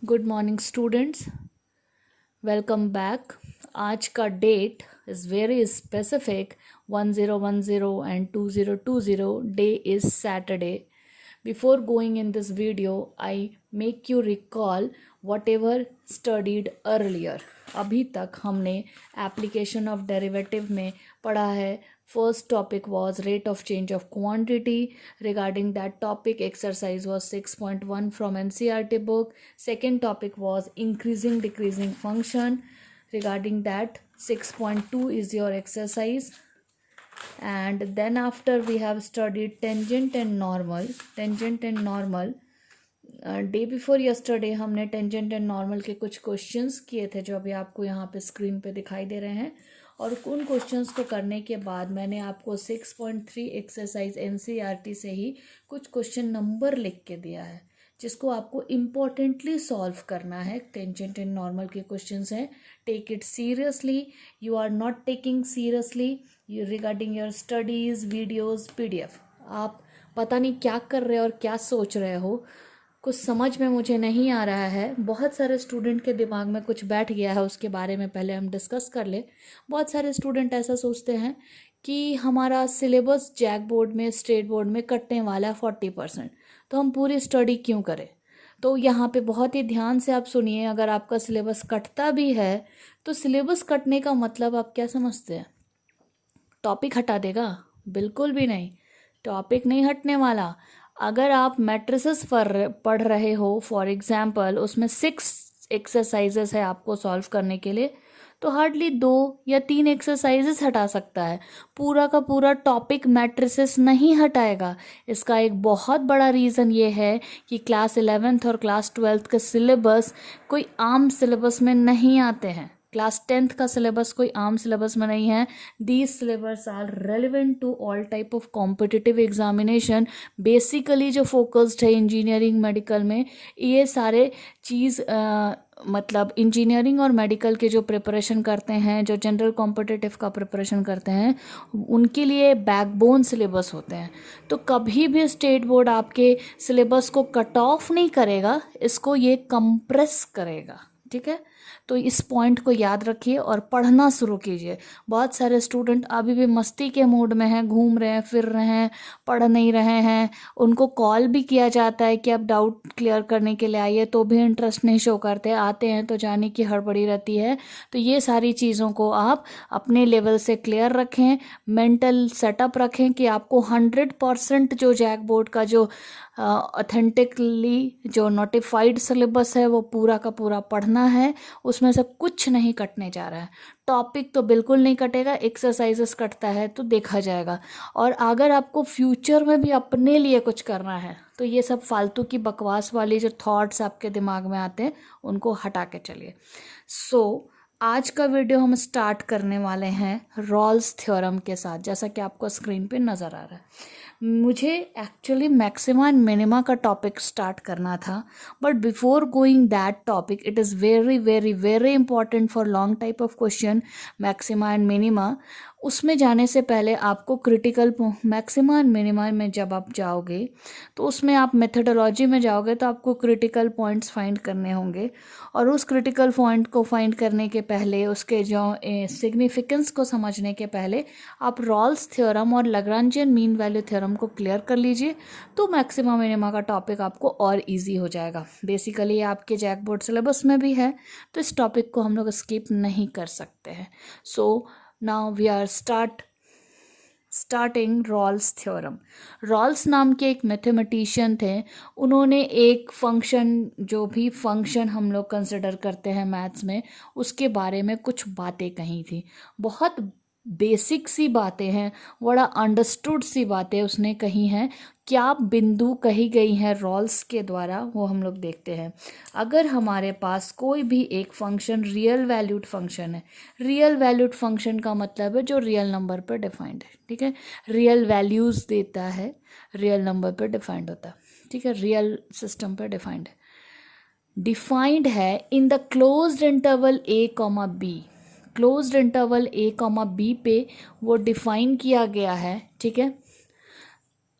Good morning students, welcome back. आज का that is very specific. 1010 and 2020 day is Saturday. Before going in this video, I make you recall whatever studied earlier. अभी तक हमने application of derivative में पढ़ा है. First topic was rate of change of quantity. Regarding that topic, exercise was 6.1 from NCERT book. Second topic was increasing decreasing function. Regarding that, 6.2 is your exercise. And then after we have studied tangent and normal. Day before yesterday हमने tangent and normal के कुछ questions किए थे जो अभी आपको यहाँ पे स्क्रीन पे दिखाई दे रहे हैं. और उन क्वेश्चंस को करने के बाद मैंने आपको 6.3 एक्सरसाइज एनसीईआरटी से ही कुछ क्वेश्चन नंबर लिख के दिया है जिसको आपको इम्पोर्टेंटली सॉल्व करना है. टेंजेंट एंड नॉर्मल के क्वेश्चंस हैं. Take it seriously. You are not taking seriously regarding your studies, videos, PDF. आप पता नहीं क्या कर रहे हो और क्या सोच रहे हो, कुछ समझ में मुझे नहीं आ रहा है. बहुत सारे स्टूडेंट के दिमाग में कुछ बैठ गया है, उसके बारे में पहले हम डिस्कस कर ले. बहुत सारे स्टूडेंट ऐसा सोचते हैं कि हमारा सिलेबस जैक बोर्ड में, स्टेट बोर्ड में कटने वाला है 40%, तो हम पूरी स्टडी क्यों करें. तो यहाँ पे बहुत ही ध्यान से आप सुनिए. अगर आपका सिलेबस कटता भी है तो सिलेबस कटने का मतलब आप क्या समझते हैं? टॉपिक हटा देगा? बिल्कुल भी नहीं. टॉपिक नहीं हटने वाला. अगर आप मैट्रिसेस पढ़ रहे हो, फॉर एग्जाम्पल, उसमें 6 एक्सरसाइजेस है आपको सॉल्व करने के लिए, तो हार्डली 2 या 3 एक्सरसाइजेस हटा सकता है. पूरा का पूरा टॉपिक मैट्रिसेस नहीं हटाएगा. इसका एक बहुत बड़ा रीज़न ये है कि क्लास 11th और क्लास 12th का सिलेबस कोई आम सिलेबस में नहीं आते हैं. क्लास 10th का सिलेबस कोई आम सिलेबस में नहीं है. These syllabus are relevant to all type of competitive examination. Basically जो फोकस्ड है इंजीनियरिंग, मेडिकल में, ये सारे चीज़ मतलब इंजीनियरिंग और मेडिकल के जो प्रिपरेशन करते हैं, जो जनरल कॉम्पिटिटिव का प्रिपरेशन करते हैं, उनके लिए बैकबोन सिलेबस होते हैं. तो कभी भी स्टेट बोर्ड आपके सिलेबस को कट ऑफ नहीं करेगा, इसको ये कंप्रेस करेगा. ठीक है, तो इस पॉइंट को याद रखिए और पढ़ना शुरू कीजिए. बहुत सारे स्टूडेंट अभी भी मस्ती के मूड में हैं, घूम रहे हैं, फिर रहे हैं, पढ़ नहीं रहे हैं. उनको कॉल भी किया जाता है कि आप डाउट क्लियर करने के लिए आइए, तो भी इंटरेस्ट नहीं शो करते. आते हैं तो जाने की हड़बड़ी रहती है. तो ये सारी चीज़ों को आप अपने लेवल से क्लियर रखें, मेंटल सेटअप रखें कि आपको 100% जो जैक बोर्ड का जो ऑथेंटिकली जो नोटिफाइड सिलेबस है वो पूरा का पूरा पढ़ना है. उसमें से कुछ नहीं कटने जा रहा है. टॉपिक तो बिल्कुल नहीं कटेगा. एक्सरसाइजेस कटता है तो देखा जाएगा. और अगर आपको फ्यूचर में भी अपने लिए कुछ करना है तो ये सब फालतू की बकवास वाली जो थॉट्स आपके दिमाग में आते हैं उनको हटा के चलिए. आज का वीडियो हम स्टार्ट करने वाले हैं रॉल्स थ्योरम के साथ, जैसा कि आपको स्क्रीन पे नज़र आ रहा है. मुझे एक्चुअली मैक्सिमा एंड मिनिमा का टॉपिक स्टार्ट करना था, but before going that topic, it is very very very important for long type of question, maxima and minima. उसमें जाने से पहले आपको क्रिटिकल मैक्सिमा एंड मिनिमा में जब आप जाओगे तो उसमें आप मेथडोलॉजी में जाओगे तो आपको क्रिटिकल पॉइंट्स फाइंड करने होंगे. और उस क्रिटिकल पॉइंट को फाइंड करने के पहले, उसके जो सिग्निफिकेंस को समझने के पहले, आप रॉल्स थ्योरम और लैग्रांजियन मीन वैल्यू थ्योरम को क्लियर कर लीजिए, तो मैक्सिमा मिनिमा का टॉपिक आपको और इजी हो जाएगा. बेसिकली आपके जैक बोर्ड सिलेबस में भी है, तो इस टॉपिक को हम लोग स्किप नहीं कर सकते हैं. So now we are starting Rolle's theorem. Rolle's नाम के एक मैथमेटिशियन थे. उन्होंने एक फंक्शन, जो भी फंक्शन हम लोग कंसिडर करते हैं मैथ्स में, उसके बारे में कुछ बातें कही थी. बहुत बेसिक सी बातें हैं, बड़ा अंडरस्टूड सी बातें उसने कही हैं. क्या बिंदु कही गई हैं रॉल्स के द्वारा, वो हम लोग देखते हैं. अगर हमारे पास कोई भी एक फंक्शन रियल वैल्यूड फंक्शन है, रियल वैल्यूड फंक्शन का मतलब है जो रियल नंबर पर डिफाइंड है. ठीक है, रियल वैल्यूज़ देता है, रियल नंबर पर डिफाइंड होता है. ठीक है, रियल सिस्टम पर डिफाइंड है in the closed interval A, B. Closed interval A, B पे वो डिफाइन किया गया है. ठीक है,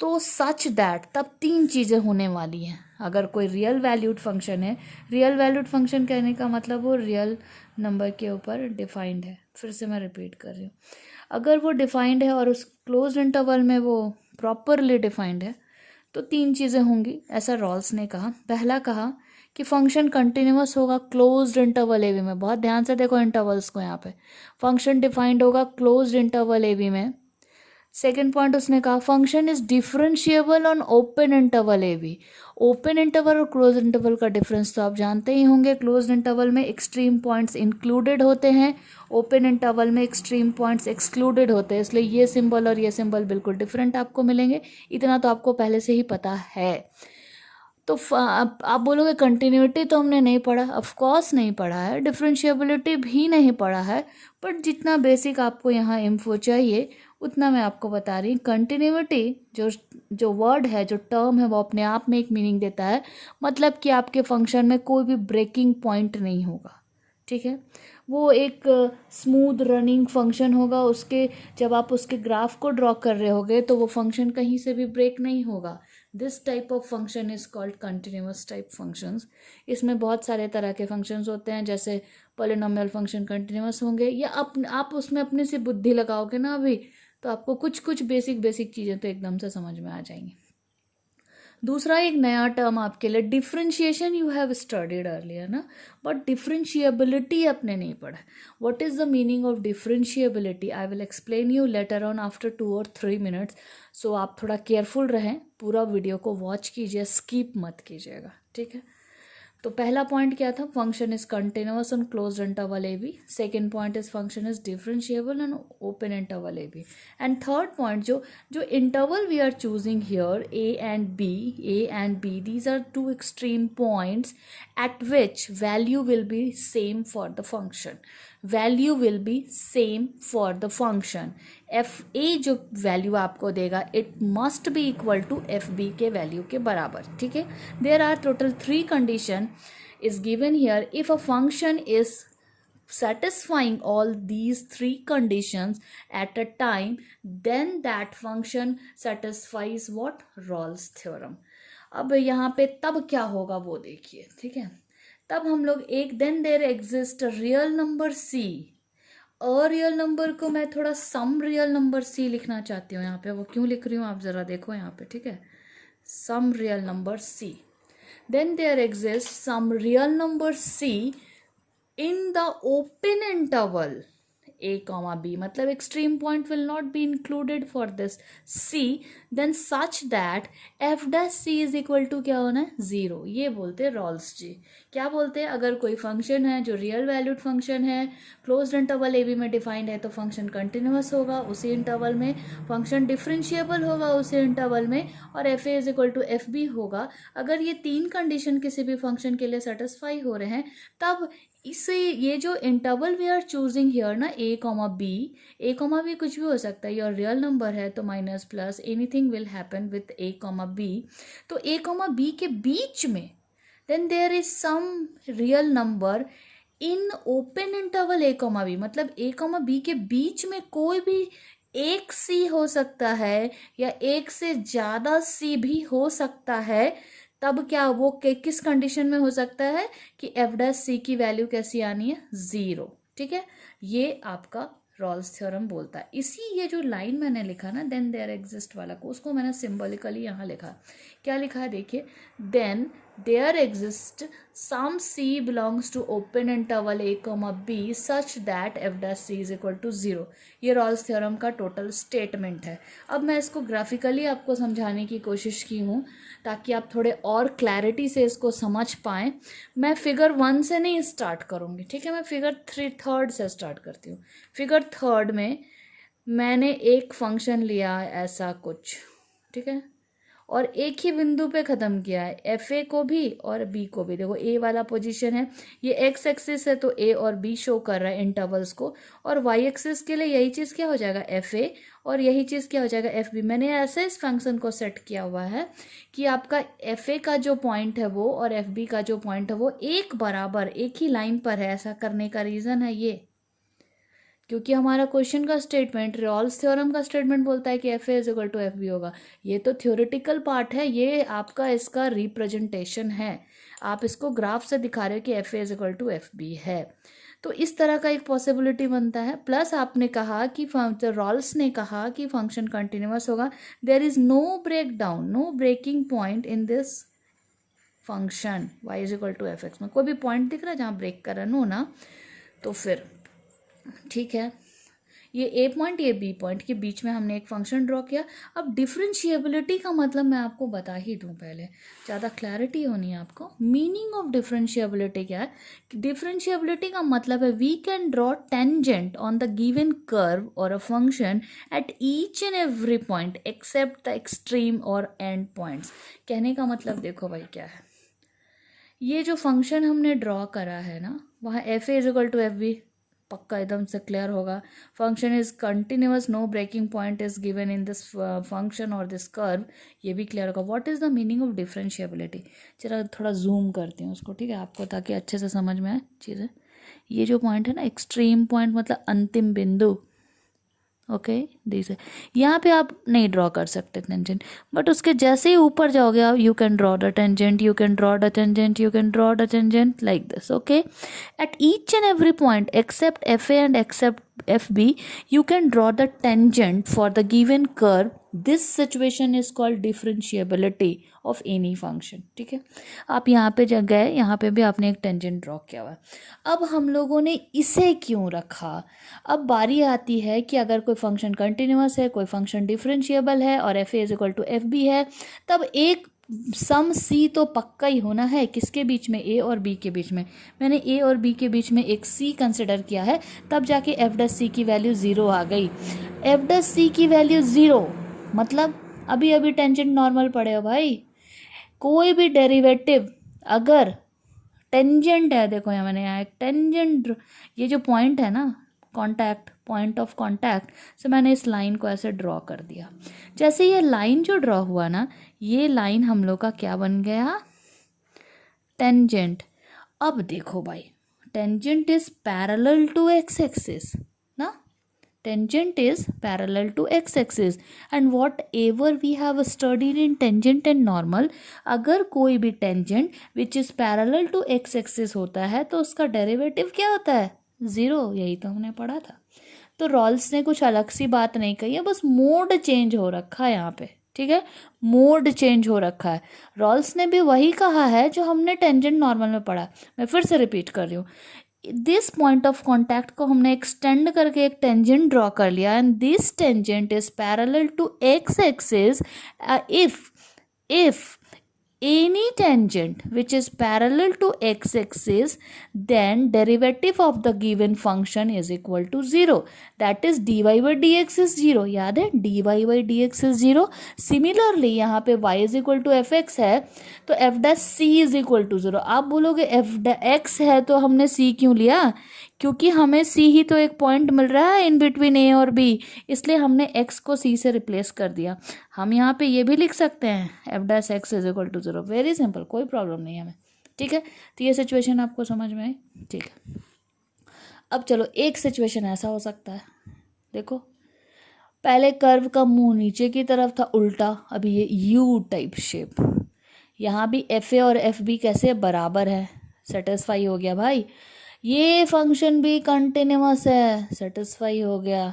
तो सच दैट तब तीन चीज़ें होने वाली हैं। अगर कोई रियल वैल्यूड फंक्शन है, रियल वैल्यूड फंक्शन कहने का मतलब वो रियल नंबर के ऊपर डिफाइंड है। फिर से मैं रिपीट कर रही हूँ, अगर वो डिफाइंड है और उस क्लोज्ड इंटरवल में वो प्रॉपरली डिफाइंड है तो तीन चीज़ें होंगी, ऐसा रॉल्स ने कहा। पहला कहा कि फंक्शन कंटिन्यूअस होगा क्लोज्ड इंटरवल ए बी में। बहुत ध्यान से देखो इंटरवल्स को, यहाँ पे फंक्शन डिफाइंड होगा क्लोज्ड इंटरवल ए बी में। सेकेंड पॉइंट उसने कहा function is differentiable on open interval A b. Open interval और क्लोज इंटरवल का डिफरेंस तो आप जानते ही होंगे। क्लोज इंटरवल में एक्सट्रीम पॉइंट्स इंक्लूडेड होते हैं, ओपन इंटरवल में एक्सट्रीम पॉइंट्स एक्सक्लूडेड होते हैं, इसलिए ये सिंबल और ये सिंबल बिल्कुल डिफरेंट आपको मिलेंगे। इतना तो आपको पहले से ही पता है। तो आप बोलोगे कंटिन्यूटी तो हमने नहीं पढ़ा, ऑफ कोर्स नहीं पढ़ा है, डिफरेंशिएबिलिटी भी नहीं पढ़ा है, बट जितना बेसिक आपको यहाँ इन्फो चाहिए उतना मैं आपको बता रही हूँ। कंटिन्यूटी जो वर्ड है, जो टर्म है, वो अपने आप में एक मीनिंग देता है, मतलब कि आपके फंक्शन में कोई भी ब्रेकिंग पॉइंट नहीं होगा, ठीक है। वो एक स्मूथ रनिंग फंक्शन होगा, उसके जब आप उसके ग्राफ को ड्रॉ कर रहे होगे तो वो फंक्शन कहीं से भी ब्रेक नहीं होगा। This type of function is called continuous type functions. इसमें बहुत सारे तरह के फंक्शंस होते हैं, जैसे पॉलिनोमियल फंक्शन कंटिन्यूअस होंगे, या आप उसमें अपनी सी बुद्धि लगाओगे ना अभी, तो आपको कुछ कुछ बेसिक चीज़ें तो एकदम से समझ में आ जाएंगी। दूसरा एक नया टर्म आपके लिए, differentiation you have studied earlier ना, बट डिफ्रेंशिएबिलिटी आपने नहीं पढ़ा। What is the meaning of differentiability? I will explain you later on after 2 or 3 minutes। सो आप थोड़ा केयरफुल रहें, पूरा वीडियो को वॉच कीजिए, स्किप मत कीजिएगा, ठीक है। तो पहला पॉइंट क्या था? Function is continuous on closed interval A B. Second point is function is differentiable on open interval A B. And third point, जो interval we are choosing here, A and B, these are two extreme points at which value will be same for the function, value will be same for the function। F a जो value आपको देगा it must be equal to f b के value के बराबर, ठीक है। There are total 3 condition is given here। if a function is satisfying all these 3 conditions at a time, then that function satisfies what? Rolle's theorem। अब यहाँ पे तब क्या होगा वो देखिए, ठीक है। तब हम लोग then there exist real number C. A real number को मैं थोड़ा सम रियल नंबर सी लिखना चाहती हूँ यहाँ पे। वो क्यों लिख रही हूँ आप जरा देखो यहाँ पे, ठीक है। Some real number c, then there exist some real number c in the open interval a comma b, मतलब extreme point will not be included for this c, then such that f dash c is equal to क्या होना है? 0। ये बोलते हैं Rawls जी। क्या बोलते हैं? अगर कोई फंक्शन है जो रियल वैल्यूड फंक्शन है, क्लोज्ड इंटरवल ए बी में डिफाइंड है, तो फंक्शन कंटिन्यूअस होगा उसी इंटरवल में, फंक्शन डिफरेंशिएबल होगा उसी इंटरवल में, और f a is equal to f b होगा। अगर ये 3 कंडीशन किसी भी फंक्शन के लिए सेटिस्फाई हो रहे हैं, तब इससे ये जो interval we are choosing here ना, ए कॉमा बी कुछ भी हो सकता है, योर रियल नंबर है तो minus plus anything will happen with a comma b. तो ए कॉमा बी के बीच में then there is some real number in open interval a comma b, मतलब ए कॉमा बी के बीच में कोई भी एक सी हो सकता है या एक से ज़्यादा सी भी हो सकता है। तब क्या वो किस कंडीशन में हो सकता है कि एफ डैश सी की वैल्यू कैसी आनी है? 0, ठीक है। ये आपका रॉल्स थ्योरम बोलता है। इसी ये जो लाइन मैंने लिखा ना, देन देयर एग्जिस्ट वाला को, उसको मैंने सिंबॉलिकली यहाँ लिखा। क्या लिखा है देखिए, then there exist some c belongs to open interval a comma b such that f dash c is equal to 0। ये रॉल्स थ्योरम का टोटल स्टेटमेंट है। अब मैं इसको ग्राफिकली आपको समझाने की कोशिश की हूँ ताकि आप थोड़े और क्लैरिटी से इसको समझ पाएँ। मैं फिगर 1 से नहीं स्टार्ट करूँगी, ठीक है। मैं फिगर 3 से स्टार्ट करती हूँ। फिगर 3 में मैंने एक फंक्शन लिया ऐसा कुछ, ठीक है, और एक ही बिंदु पे ख़त्म किया है, एफ ए को भी और बी को भी। देखो ए वाला पोजीशन है, ये एक्स एक्सिस है तो ए और बी शो कर रहा है इंटरवल्स को, और वाई एक्सिस के लिए यही चीज़ क्या हो जाएगा? एफ ए, और यही चीज़ क्या हो जाएगा? F b. मैंने ऐसे इस फंक्शन को सेट किया हुआ है कि आपका एफ ए का जो पॉइंट है वो और एफ बी का जो पॉइंट है वो एक बराबर एक ही लाइन पर है। ऐसा करने का रीज़न है ये क्योंकि हमारा क्वेश्चन का स्टेटमेंट रॉल्स थ्योरम का स्टेटमेंट बोलता है कि f a is equal to f b होगा। ये तो थ्योरेटिकल पार्ट है, ये आपका इसका रिप्रेजेंटेशन है। आप इसको ग्राफ से दिखा रहे हो कि f a is equal to f b है। तो इस तरह का एक पॉसिबिलिटी बनता है। प्लस आपने कहा कि रॉल्स ने कहा कि फंक्शन कंटिन्यूअस होगा। There is no break down, no breaking point in this function y is equal to f x में। कोई भी पॉइंट दिख रहा है जहाँ ब्रेक का रन हो ना, तो फिर ठीक है। ये ए पॉइंट ये बी पॉइंट के बीच में हमने एक फंक्शन ड्रॉ किया। अब डिफरेंशिएबिलिटी का मतलब मैं आपको बता ही दूं, पहले ज़्यादा क्लैरिटी होनी है आपको। मीनिंग ऑफ डिफरेंशिएबिलिटी क्या है? डिफरेंशिएबिलिटी का मतलब है we can draw tangent on the given curve और a function at each and every point except the extreme और एंड पॉइंट्स। कहने का मतलब देखो भाई क्या है, ये जो फंक्शन हमने ड्रॉ करा है ना, वहाँ f a is equal to f b पक्का एकदम से क्लियर होगा। Function is continuous, no breaking point is given in this function और दिस कर्व, ये भी क्लियर होगा। What is the meaning of differentiability? चलो थोड़ा जूम करती हूँ उसको, ठीक है, आपको, ताकि अच्छे से समझ में आए चीज़ें। ये जो पॉइंट है ना, एक्सट्रीम पॉइंट मतलब अंतिम बिंदु, ओके दिस है। यहाँ पे आप नहीं ड्रॉ कर सकते टेंजेंट, बट उसके जैसे ही ऊपर जाओगे आप, you can draw the tangent, you can draw the tangent, you can draw the tangent like this, okay. At each and every point except f a and except f b, you can draw the tangent for the given curve. This situation is called differentiability of any function, ठीक है। आप यहाँ पे जब गए, यहाँ पे भी आपने एक टेंजेंट ड्रॉ किया हुआ है। अब हम लोगों ने इसे क्यों रखा? अब बारी आती है कि अगर कोई फंक्शन कंटिन्यूअस है, कोई फंक्शन डिफरेंशिएबल है और f a is equal to f b है, तब एक सम सी तो पक्का ही होना है। किसके बीच में? ए और बी के बीच में। मैंने ए और बी के बीच में एक सी कंसिडर किया है, तब जाके एफ डस सी की वैल्यू ज़ीरो आ गई। एफ डस सी की वैल्यू ज़ीरो मतलब अभी अभी टेंजेंट नॉर्मल पड़े हो भाई। कोई भी डेरिवेटिव अगर टेंजेंट है, देखो यहाँ मैंने यहाँ एक टेंजेंट, ये जो पॉइंट है ना, कॉन्टैक्ट, पॉइंट ऑफ कॉन्टैक्ट से मैंने इस लाइन को ऐसे ड्रॉ कर दिया। जैसे ये लाइन जो ड्रॉ हुआ ना, ये लाइन हम लोग का क्या बन गया? टेंजेंट। अब देखो भाई, tangent is parallel to x axis ना, tangent is parallel to x axis and whatever we have studied in tangent and normal, अगर कोई भी tangent which is parallel to x axis होता है तो उसका डेरिवेटिव क्या होता है? ज़ीरो। यही तो हमने पढ़ा था। तो रॉल्स ने कुछ अलग सी बात नहीं कही है, बस मोड चेंज हो रखा है यहाँ पे, ठीक है, मोड चेंज हो रखा है। रॉल्स ने भी वही कहा है जो हमने टेंजेंट नॉर्मल में पढ़ा। मैं फिर से रिपीट कर रही हूँ, दिस पॉइंट ऑफ कॉन्टैक्ट को हमने एक्सटेंड करके एक टेंजेंट ड्रॉ कर लिया and this tangent is parallel to x axis if any tangent which is parallel to x axis, then derivative of the given function is equal to 0, that is dy by dx is 0। याद है, dy by dx is 0। Similarly यहाँ पे y is equal to fx है तो f dash c is equal to 0। आप बोलोगे f x है तो हमने c क्यों लिया? क्योंकि हमें c ही तो एक पॉइंट मिल रहा है इन बिटवीन a और b, इसलिए हमने x को c से रिप्लेस कर दिया। हम यहाँ पे ये भी लिख सकते हैं f dash x is equal to 0, very simple, कोई प्रॉब्लम नहीं है हमें, ठीक है। तो ये सिचुएशन आपको समझ में आई, ठीक है। अब चलो, एक सिचुएशन ऐसा हो सकता है, देखो पहले कर्व का मुंह नीचे की तरफ था उल्टा, अभी ये यू टाइप शेप, यहाँ भी एफ ए और एफ बी कैसे बराबर है, सेटिस्फाई हो गया भाई। ये फंक्शन भी कंटिन्यूअस है, सेटिस्फाई हो गया।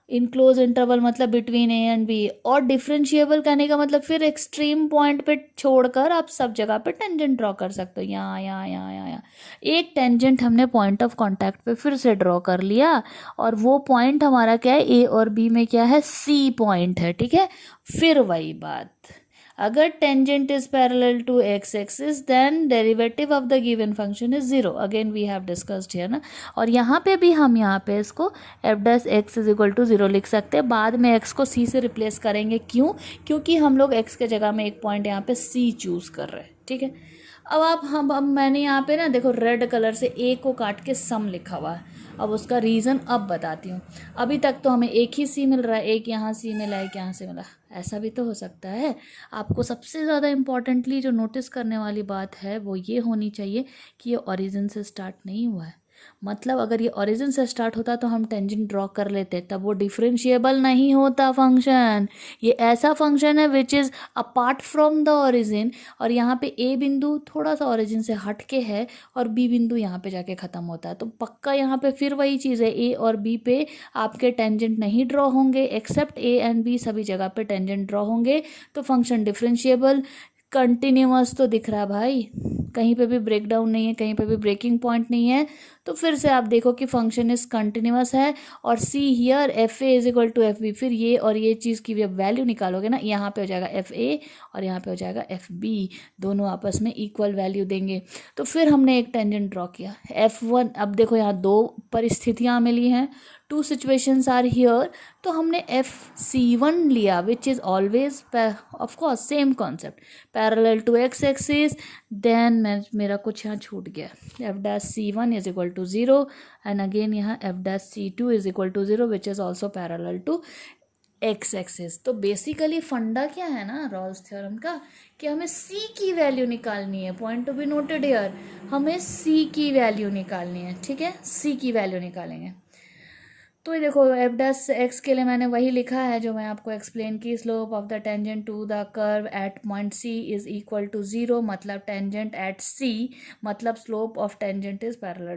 इन क्लोज इंटरवल मतलब बिटवीन ए एंड बी, और डिफरेंशिएबल करने का मतलब फिर एक्सट्रीम पॉइंट पे छोड़कर आप सब जगह पे टेंजेंट ड्रॉ कर सकते हो। यहाँ यहाँ यहाँ यहाँ यहाँ एक टेंजेंट हमने पॉइंट ऑफ कांटेक्ट पे फिर से ड्रॉ कर लिया, और वो पॉइंट हमारा क्या है? ए और बी में क्या है? सी पॉइंट है, ठीक है। फिर वही बात, अगर tangent is parallel to x axis then derivative of the given function is 0, again we have discussed here ना। और यहाँ पे भी हम यहाँ पे इसको f dash x is equal to 0 लिख सकते हैं। बाद में एक्स को सी से रिप्लेस करेंगे, क्यों? क्योंकि हम लोग एक्स के जगह में एक पॉइंट यहाँ पे सी चूज कर रहे हैं, ठीक है। अब मैंने यहाँ पे ना देखो रेड कलर से ए को काट के सम लिखा हुआ है। अब उसका रीज़न अब बताती हूँ। अभी तक तो हमें एक ही सी मिल रहा है, एक यहाँ सी मिला, एक यहाँ से मिला, ऐसा भी तो हो सकता है। आपको सबसे ज़्यादा इम्पॉर्टेंटली जो नोटिस करने वाली बात है वो ये होनी चाहिए कि ये ओरिजिन से स्टार्ट नहीं हुआ है। मतलब अगर ये ओरिजिन से स्टार्ट होता तो हम टेंजेंट ड्रॉ कर लेते, तब वो डिफरेंशिएबल नहीं होता फंक्शन। ये ऐसा फंक्शन है which is apart from the origin, और यहाँ पे ए बिंदु थोड़ा सा ओरिजिन से हट के है और बी बिंदु यहाँ पे जाके ख़त्म होता है, तो पक्का यहाँ पे फिर वही चीज़ है, ए और बी पे आपके टेंजेंट नहीं ड्रॉ होंगे, एक्सेप्ट ए एंड बी सभी जगह पे टेंजेंट ड्रॉ होंगे, तो फंक्शन डिफरेंशिएबल। कंटिन्यूअस तो दिख रहा भाई, कहीं पे भी ब्रेक डाउन नहीं है, कहीं पे भी ब्रेकिंग पॉइंट नहीं है, तो फिर से आप देखो कि फंक्शन इज कंटिन्यूअस है। और see here f a is equal to f b, फिर ये और ये चीज़ की जब वैल्यू निकालोगे ना, यहाँ पे हो जाएगा एफ ए और यहाँ पे हो जाएगा एफ बी, दोनों आपस में इक्वल वैल्यू देंगे। तो फिर हमने एक टेंजेंट ड्रॉ किया एफ वन। अब देखो यहाँ दो परिस्थितियाँ मिली हैं, टू सिचुएशंस आर हियर, तो हमने एफ सी वन लिया which is always of course same concept, parallel to x axis. Then मेरा कुछ यहाँ छूट गया, F dash C one is equal to 0 and again यहाँ F dash C two is equal to 0 which is also parallel to x axis. तो basically funda क्या है ना रॉल्स थ्योरम का, कि हमें सी की वैल्यू निकालनी है, point to be noted here, हमें सी की वैल्यू निकालनी है, ठीक है, सी की वैल्यू निकालेंगे। तो ये देखो एफ डैश एक्स के लिए मैंने वही लिखा है जो मैं आपको एक्सप्लेन की, slope of the tangent to the curve at point c is equal to 0, मतलब टेंजेंट एट सी मतलब slope of tangent is parallel